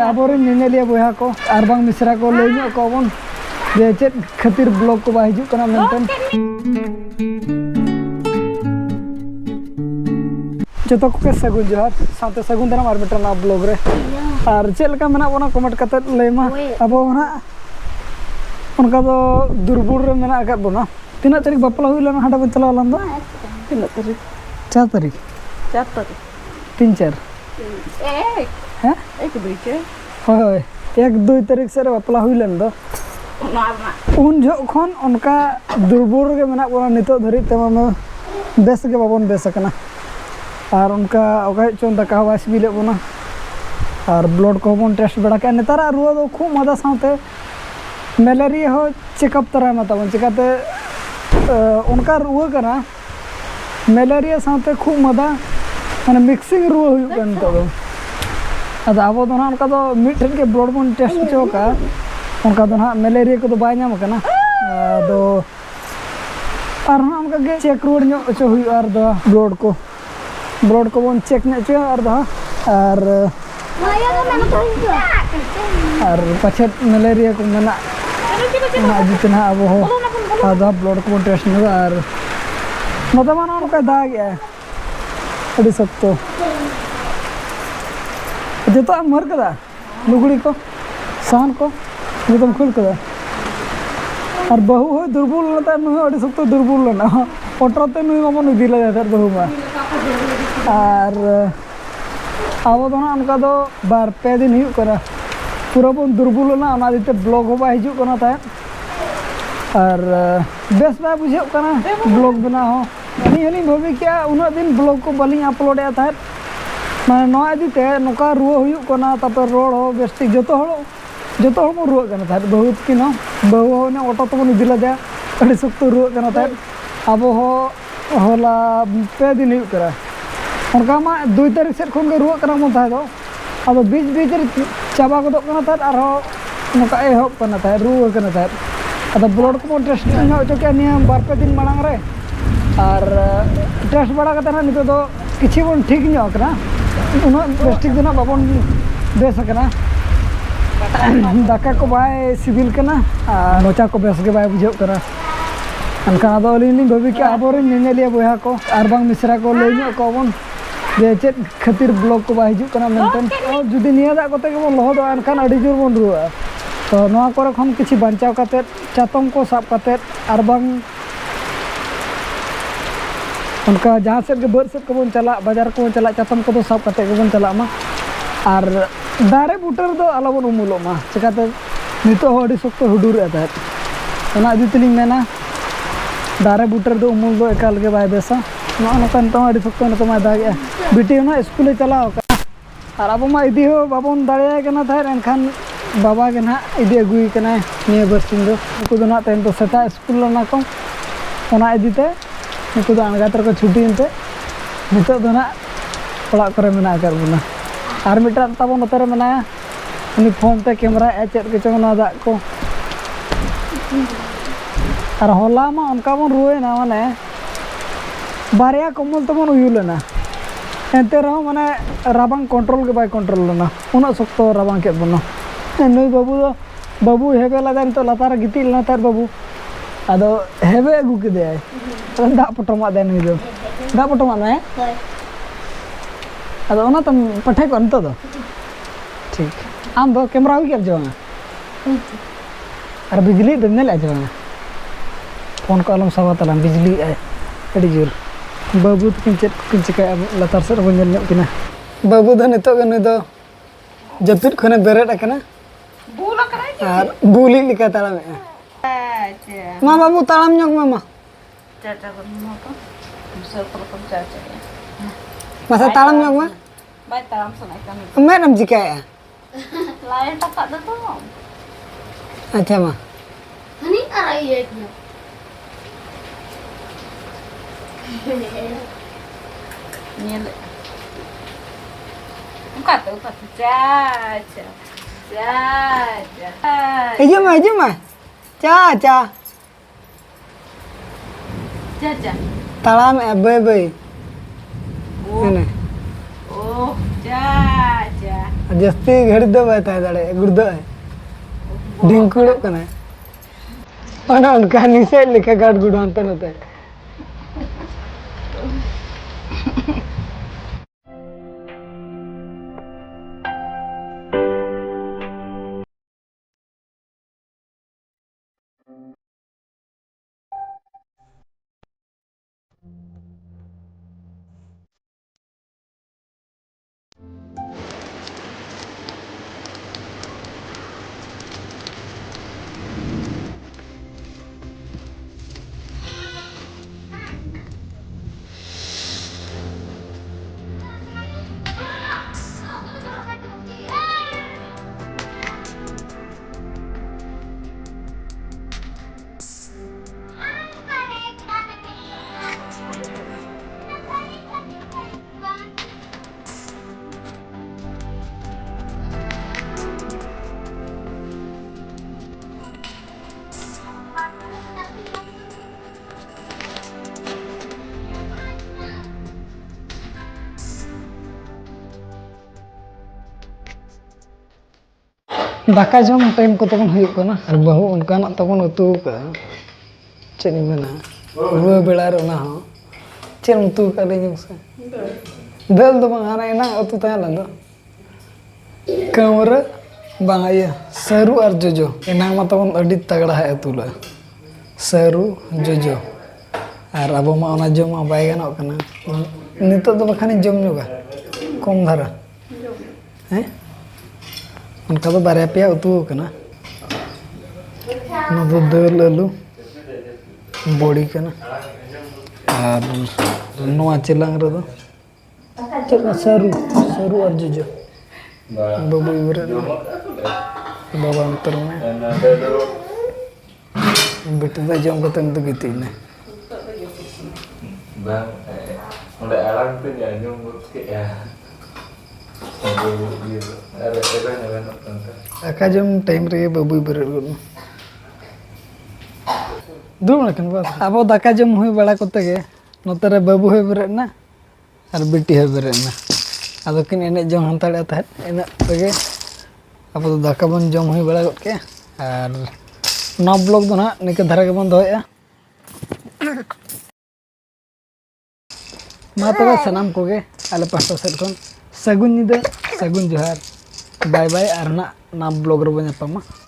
आबोरेन नेनेलिया बोया को आर बांग मिश्रा को लई ᱧᱚᱜ को बन जे चेत खातिर ब्लॉग को बा हिजुग कना मेंटेन जतो को सगुन जोहार साथे सगुन दाराम आर मिटना ब्लॉग रे आर चेल लेका मेना बोना कमेंट कते लैमा अबो ना उनका दो दुर्बुर रे मेना आका बोना तीना तारीख बापला हुई लना हाडा बन चला लन दो तीना तारीख 4 तारीख 3 4 एक हैं एक दुई के होय 1 2 तारीख से बापला हुई लन दो उन जखन उनका दुर्बुर गे मेना बोना नितो धरि तमा बेस गे बाबन बेस कना और उनका ओके चोन दका हवा सिबिले बोना और ब्लड को बन टेस्ट बड़ा के नेतारा रुआ दो खूब मदा साथे मलेरिया हो चेकअप तरह मत बन चिकाते उनका रुआ कना मलेरिया साथे खूब मदा माने मिक्सिंग रुआ हुई कन तो अद आबो दो ना उनका तो मिठन के ब्लड बन टेस्ट चोका उनका तो ना मलेरिया को तो बाय नाम कना दो और ना उनका के चेक रोड नो चो हुई और दो ब्लड को बन चेक ने चो और दो और पछे मलेरिया को मना ना जितना अब हो आधा ब्लड को टेस्ट में और मतलब मानो उनका दाग है अड़ी सकतो जो तो मर कदा लुगड़ी को सहन को जो तुम खुल कदा और बहु हो दुर्बल लता नु अड़ी सकतो दुर्बल ना ओटरते नु ममन दिला जाता बहु मा और अब तो ना उनका तो बार पे दिन हुई करा पूरा बन दुर्बल ना ओना दिते ब्लॉग हो बा हिजु कना ता और बेस बा बुझे कना ब्लॉग बना हो अनि हनी भबी क्या उना दिन ब्लॉग को बलिंग अपलोड या था माने नो आदिते नोका रुआ हुई कना तापर रोड हो बेस्टिक जतो हो मो रुआ कना था बहुत कि न बहु हो ने ऑटो तो बन दिला जा अड़ी सुक्तो रुआ कना था अब हो होला पे दिन हुई करा उनका मा 2 तारीख से खन के रुआ कना मन था दो अब बीच रे चाबा को दो कना था और नोका एहो कना था रुआ कना था अब ब्लड को टेस्ट न जो के नियम बार पे दिन मांग रे और टेस्ट बड़ा कता ना नितो दो किछि बन ठीक न कना उना बेस्टिक दिना बाबन बेस कना दाका को बाय सिविल कना नोचा को बेस के बाय बुझो करा अनका दो लिनी भबी के आबोरे नेनेलिया बोया को आर बांग मिश्रा को लई ᱧᱚᱜ को बन जे चेत खातिर ब्लॉग को बा हिजु कना मेंटेन जुदी निया दा कोते के बन लहद अनखान अडी जोर बन रुआ तो नोआ करे खन किछि बांचाव काते चातम को साब काते आर बांग उनका जहाँ से के बर से को बन चला बाजार को चला चातम को तो साब काते के बन चला मा और दारे बुटर दो आलो बन उमुलो मा चिकाते नितो हो अडी सख्त हुडुर आता ओना इदि तलिंग मेना दारे बुटर दो उमुल दो एकाल के बाय बेसा नो कन तो अडी सख्त न तो मा दागे बिटी ना स्कूल चलाओ का और अब मा इदि हो बाबन दाड़े के ना था एनखान बाबा के ना इदि अगुई कना निया बरसिन दो को दो ना तेन तो सेटा स्कूल ना को ओना इदिते नुकु दो अनगातर को छुट्टी इनते नितो दो ना ओड़ा करे मेना कर बुना आर मिटा तबो नतरे मेना उनी फोन ते कैमरा ए चेत के चोना दा को और होला मा उनका बन रुए ना माने बारिया कमल तबन उयुलेना एंते रहो माने राबांग कंट्रोल के बाय कंट्रोल लेना उना सख्तो राबांग के बनो नई बाबू हेबे लगा तो लतार गितिल ना तार बाबू आदो हेबे अगु के दे दा पटमा दे नई दो दा पटमा ना आदो ओना तम पठे को अंत दो ठीक आम दो कैमरा हुई के जो और बिजली दने ले जो फोन को अलम सवा तला बिजली अड़ी जोर बाबू किन चिका लतार से बन नेल किना बाबू दो नितो के नई दो जपित खने बेरेट अकना बुली लिखा ताला में माँ बाबू तालाम ᱧᱚᱜ मामा चाचा को मको सर को चाचा masa talam ᱧᱚᱜ मा बाय तालाम सनाय कमी मैडम जी क्या है लाइन टका दो तो अच्छा माँ हनी आ रही है एक Nyele. Ukata Caca. Aja mah. Caca. Caca. Talam bebe. Oh. Ini. Oh, Caca. जस्ती घड़ी दो बाय ताय दाड़े गुर्दो है ढिंकुड़ो कना और उनका निसे लिखा गाड़ गुड़ अंत होता है दाका जम टाइम को तबन हुई ना और बहु उनकाना तबन उतु का चेनी मेना रुआ बेड़ा रे ना हो चेन उतु का ले से दल दो बंगाना ना उतु ता लंदो कमर बांगाया सरू और जोजो एना मा तबन अडी तगड़ा है उतुला सरू जोजो और अब मा ओना जमा बाय गानो कना नितो दो बखानी जम नुगा कम धारा हैं उनका तो बारे पे उतु कना ना तो दल आलू बॉडी कना और नोआ चिलांग रे दो चल सरू सरू और जोजो बाबू इवरे बाबा अंतर में बेटे दा जम कते तो गीती ने bang udah alang tuh nyanyung ke ya आका जम टाइम रे बाबू इवरे दूर नकन बात अब दाका जम हुई बड़ा कोते के नोते रे बाबू हुई बरे ना और बेटी हुई बरे ना अब किन एने जम हंताड़े ता एने तगे अब तो दाका बन जम हुई बड़ा के और नौ ब्लॉग दो ना निके धारा के बन दोया मा तबे सनाम कोगे आले पास्ता सेट कोन सगुन निदा सगुन जोहार बाय बाय और ना ब्लॉग रे बन पामा।